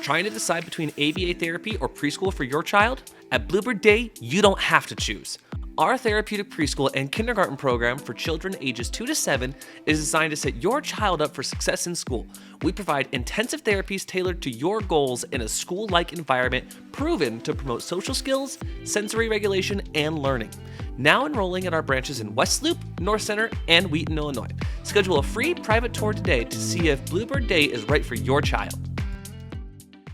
Trying to decide between ABA therapy or preschool for your child? At Bluebird Day, you don't have to choose. Our therapeutic preschool and kindergarten program for children ages 2 to 7 is designed to set your child up for success in school. We provide intensive therapies tailored to your goals in a school-like environment proven to promote social skills, sensory regulation, and learning. Now enrolling at our branches in West Loop, North Center, and Wheaton, Illinois. Schedule a free private tour today to see if Bluebird Day is right for your child.